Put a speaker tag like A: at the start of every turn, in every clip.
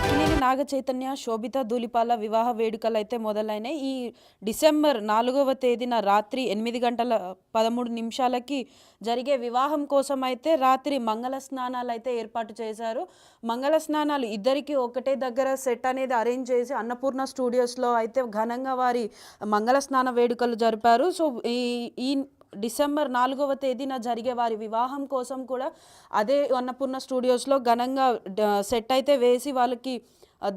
A: అక్కినేని నాగ చైతన్య, శోభిత ధూళిపాల వివాహ వేడుకలైతే మొదలైనాయి. ఈ డిసెంబర్ 4వ తేదీన రాత్రి 8 గంటల 13 నిమిషాలకి జరిగే వివాహం కోసమైతే రాత్రి మంగళ స్నానాలైతే ఏర్పాటు చేశారు. మంగళ స్నానాలు ఇద్దరికీ ఒకటే దగ్గర సెట్ అనేది అరేంజ్ చేసి అన్నపూర్ణ స్టూడియోస్‌లో అయితే ఘనంగా వారి మంగళ స్నాన వేడుకలు జరిపారు. సో, ఈ ఈ డిసెంబర్ 4వ తేదీన జరిగే వారి వివాహం కోసం కూడా అదే అన్నపూర్ణ స్టూడియోస్‌లో ఘనంగా సెట్ అయితే వేసి వాళ్ళకి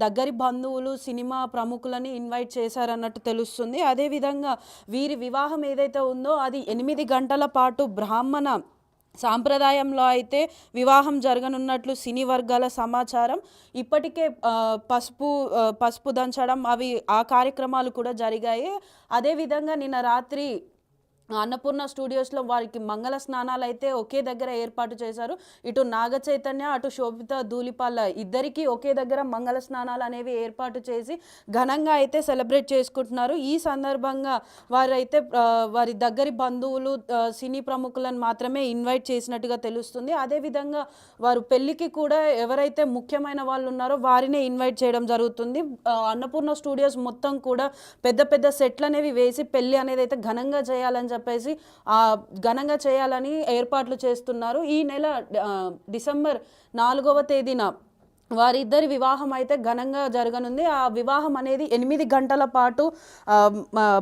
A: దగ్గరి బంధువులు, సినిమా ప్రముఖులని ఇన్వైట్ చేశారన్నట్టు తెలుస్తుంది. అదేవిధంగా వీరి వివాహం ఏదైతే ఉందో అది 8 గంటల పాటు బ్రాహ్మణ సాంప్రదాయంలో అయితే వివాహం జరగనున్నట్లు సినీ వర్గాల సమాచారం. ఇప్పటికే పసుపు దంచడం ఆ కార్యక్రమాలు కూడా జరిగాయి. అదేవిధంగా నిన్న రాత్రి అన్నపూర్ణ స్టూడియోస్‌లో వారికి మంగళ స్నానాలు అయితే ఒకే దగ్గర ఏర్పాటు చేశారు. ఇటు నాగ చైతన్య, అటు శోభిత ధూళిపాల ఇద్దరికీ ఒకే దగ్గర మంగళ స్నానాలు అనేవి ఏర్పాటు చేసి ఘనంగా అయితే సెలబ్రేట్ చేసుకుంటున్నారు. ఈ సందర్భంగా వారైతే వారి దగ్గరి బంధువులు, సినీ ప్రముఖులను మాత్రమే ఇన్వైట్ చేసినట్టుగా తెలుస్తుంది. అదేవిధంగా వారు పెళ్ళికి కూడా ఎవరైతే ముఖ్యమైన వాళ్ళు ఉన్నారో వారినే ఇన్వైట్ చేయడం జరుగుతుంది. అన్నపూర్ణ స్టూడియోస్ మొత్తం కూడా పెద్ద పెద్ద సెట్లు అనేవి వేసి పెళ్ళి అనేది అయితే ఘనంగా చేయాలని చెప్పేసి ఘనంగా చేయాలని ఏర్పాట్లు చేస్తున్నారు. ఈ నెల డిసెంబర్ 4వ తేదీన వారిద్దరి వివాహం అయితే ఘనంగా జరగనుంది. ఆ వివాహం అనేది 8 గంటల పాటు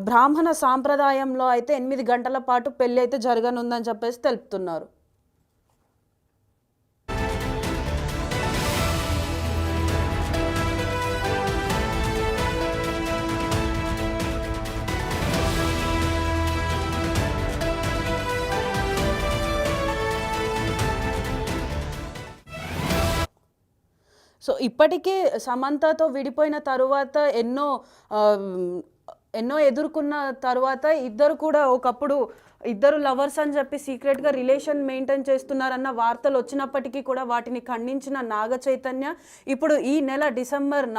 A: బ్రాహ్మణ సాంప్రదాయంలో అయితే 8 గంటల పాటు పెళ్ళి అయితే జరగనుందని చెప్పేసి తెలుపుతున్నారు. సో, ఇప్పటికే సమంతతో విడిపోయిన తరువాత ఎన్నో ఎదుర్కొన్న తరువాత ఇద్దరు కూడా ఒకప్పుడు ఇద్దరు లవర్స్ అని చెప్పి సీక్రెట్గా రిలేషన్ మెయింటైన్ చేస్తున్నారన్న వార్తలు వచ్చినప్పటికీ కూడా వాటిని ఖండించిన నాగ చైతన్య ఇప్పుడు ఈ నెల డిసెంబర్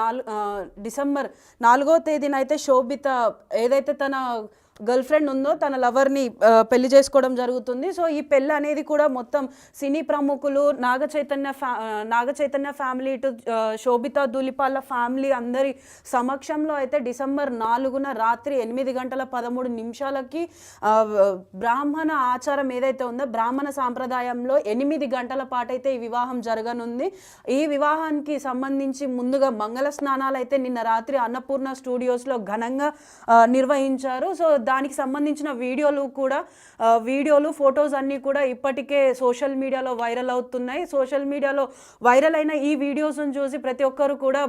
A: 4వ తేదీన అయితే శోభిత ఏదైతే తన గర్ల్ ఫ్రెండ్ ఉందో తన లవర్ని పెళ్లి చేసుకోవడం జరుగుతుంది. సో, ఈ పెళ్ళి అనేది కూడా మొత్తం సినీ ప్రముఖులు, నాగ చైతన్య ఫ్యామిలీ, ఇటు శోభిత ధూళిపాల ఫ్యామిలీ అందరి సమక్షంలో అయితే డిసెంబర్ 4న రాత్రి 8 గంటల 13 నిమిషాలకి బ్రాహ్మణ ఆచారం ఏదైతే ఉందో బ్రాహ్మణ సాంప్రదాయంలో 8 గంటల పాటు అయితే ఈ వివాహం జరగనుంది. ఈ వివాహానికి సంబంధించి ముందుగా మంగళ స్నానాలు అయితే నిన్న రాత్రి అన్నపూర్ణ స్టూడియోస్లో ఘనంగా నిర్వహించారు. సో, దానికి సంబంధించిన వీడియోలు, ఫొటోస్ అన్నీ కూడా ఇప్పటికే సోషల్ మీడియాలో వైరల్ అవుతున్నాయి. సోషల్ మీడియాలో వైరల్ అయిన ఈ వీడియోస్ను చూసి ప్రతి ఒక్కరు కూడా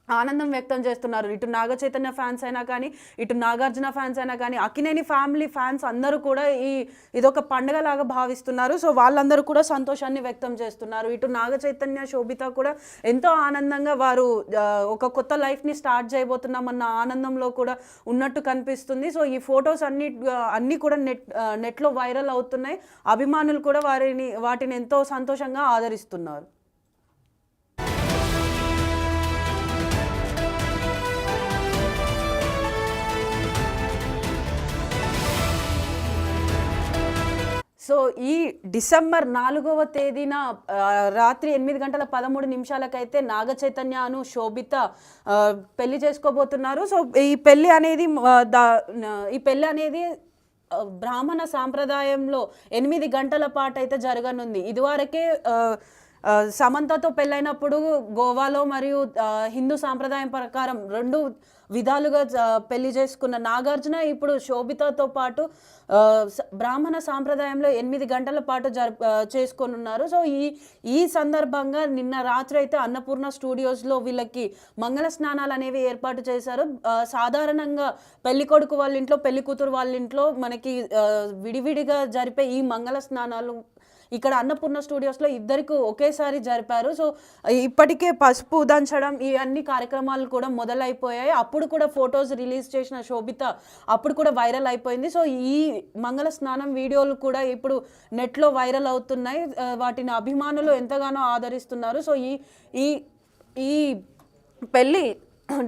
A: ఆనందం వ్యక్తం చేస్తున్నారు. ఇటు నాగ చైతన్య ఫ్యాన్స్ అయినా కానీ, ఇటు నాగార్జున ఫ్యాన్స్ అయినా కానీ, అక్కినేని ఫ్యామిలీ ఫ్యాన్స్ అందరూ కూడా ఇదొక పండుగలాగా భావిస్తున్నారు. సో, వాళ్ళందరూ కూడా సంతోషాన్ని వ్యక్తం చేస్తున్నారు. ఇటు నాగ చైతన్య, శోభిత కూడా ఎంతో ఆనందంగా వారు ఒక కొత్త లైఫ్ని స్టార్ట్ చేయబోతున్నామన్న ఆనందంలో కూడా ఉన్నట్టు కనిపిస్తుంది. సో, ఈ ఫొటోస్ అన్నీ కూడా నెట్లో వైరల్ అవుతున్నాయి. అభిమానులు కూడా వాటిని ఎంతో సంతోషంగా ఆదరిస్తున్నారు. సో, ఈ డిసెంబర్ 4వ తేదీన రాత్రి 8 గంటల 13 నిమిషాలకైతే నాగ చైతన్యను శోభిత పెళ్లి చేసుకోబోతున్నారు. సో, ఈ పెళ్లి అనేది బ్రాహ్మణ సాంప్రదాయంలో 8 గంటల పాటు అయితే జరగనుంది. ఇదివరకే సమంతతో పెళ్ళైనప్పుడు గోవాలో మరియు హిందూ సాంప్రదాయం ప్రకారం 2 విధాలుగా పెళ్లి చేసుకున్న నాగార్జున ఇప్పుడు శోభితతో పాటు బ్రాహ్మణ సాంప్రదాయంలో 8 గంటల పాటు చేసుకోనున్నారు. సో, ఈ సందర్భంగా నిన్న రాత్రి అయితే అన్నపూర్ణ స్టూడియోస్లో వీళ్ళకి మంగళ స్నానాలు అనేవి ఏర్పాటు చేశారు. సాధారణంగా పెళ్లి కొడుకు వాళ్ళ ఇంట్లో, పెళ్లి కూతురు వాళ్ళ ఇంట్లో మనకి విడివిడిగా జరిపే ఈ మంగళ స్నానాలు ఇక్కడ అన్నపూర్ణ స్టూడియోస్లో ఇద్దరికి ఒకేసారి జరిపారు. సో, ఇప్పటికే పసుపు దంచడం ఈ అన్ని కార్యక్రమాలు కూడా మొదలైపోయాయి. అప్పుడు కూడా ఫొటోస్ రిలీజ్ చేసిన శోభిత అప్పుడు కూడా వైరల్ అయిపోయింది. సో, ఈ మంగళ స్నానం వీడియోలు కూడా ఇప్పుడు నెట్లో వైరల్ అవుతున్నాయి. వాటిని అభిమానులు ఎంతగానో ఆదరిస్తున్నారు. సో, ఈ పెళ్ళి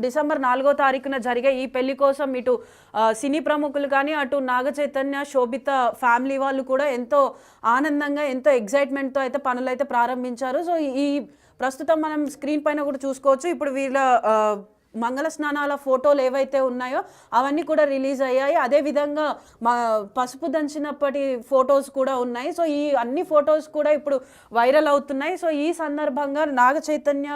A: డిసెంబర్ 4వ తారీఖున జరిగే ఈ పెళ్లి కోసం ఇటు సినీ ప్రముఖులు కానీ అటు నాగ చైతన్య శోభిత ఫ్యామిలీ వాళ్ళు కూడా ఎంతో ఆనందంగా ఎంతో ఎగ్జైట్మెంట్తో అయితే పనులైతే ప్రారంభించారు. సో ఈ ప్రస్తుతం మనం స్క్రీన్ పైన కూడా చూసుకోవచ్చు. ఇప్పుడు వీళ్ళ మంగళ స్నానాల ఫోటోలు ఏవైతే ఉన్నాయో అవన్నీ కూడా రిలీజ్ అయ్యాయి. అదేవిధంగా పసుపు దంచినప్పటి ఫొటోస్ కూడా ఉన్నాయి. సో ఈ అన్ని ఫొటోస్ కూడా ఇప్పుడు వైరల్ అవుతున్నాయి. సో ఈ సందర్భంగా నాగ చైతన్య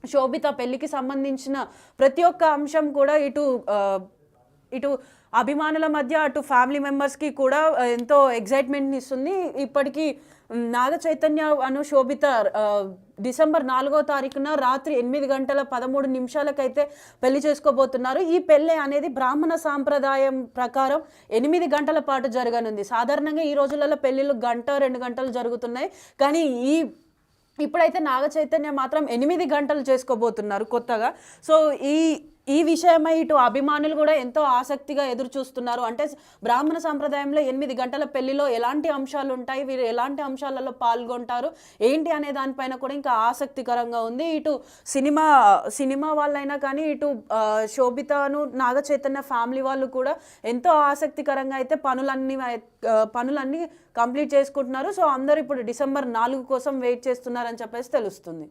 A: శోభిత పెళ్లికి సంబంధించిన ప్రతి ఒక్క అంశం కూడా ఇటు అభిమానుల మధ్య అటు ఫ్యామిలీ మెంబర్స్కి కూడా ఎంతో ఎగ్జైట్మెంట్ని ఇస్తుంది. ఇప్పటికీ నాగ చైతన్య అను శోభిత డిసెంబర్ 4వ తారీఖున రాత్రి 8:13 పెళ్లి చేసుకోబోతున్నారు. ఈ పెళ్ళి అనేది బ్రాహ్మణ సాంప్రదాయం ప్రకారం 8 గంటల పాటు జరగనుంది. సాధారణంగా ఈ రోజులలో పెళ్ళిళ్ళు 1-2 గంటలు జరుగుతున్నాయి. కానీ ఇప్పుడైతే నాగ చైతన్య మాత్రం 8 గంటలు చేసుకోబోతున్నారు కొత్తగా. సో ఈ విషయమై ఇటు అభిమానులు కూడా ఎంతో ఆసక్తిగా ఎదురు చూస్తున్నారు. అంటే బ్రాహ్మణ సంప్రదాయంలో 8 గంటల పెళ్లిలో ఎలాంటి అంశాలు ఉంటాయి, వీరు ఎలాంటి అంశాలలో పాల్గొంటారు ఏంటి అనే దానిపైన కూడా ఇంకా ఆసక్తికరంగా ఉంది. ఇటు సినిమా వాళ్ళైనా కానీ ఇటు శోభితను నాగ చైతన్య ఫ్యామిలీ వాళ్ళు కూడా ఎంతో ఆసక్తికరంగా అయితే పనులన్నీ కంప్లీట్ చేసుకుంటున్నారు. సో అందరూ ఇప్పుడు డిసెంబర్ 4 కోసం వెయిట్ చేస్తున్నారని చెప్పేసి తెలుస్తుంది.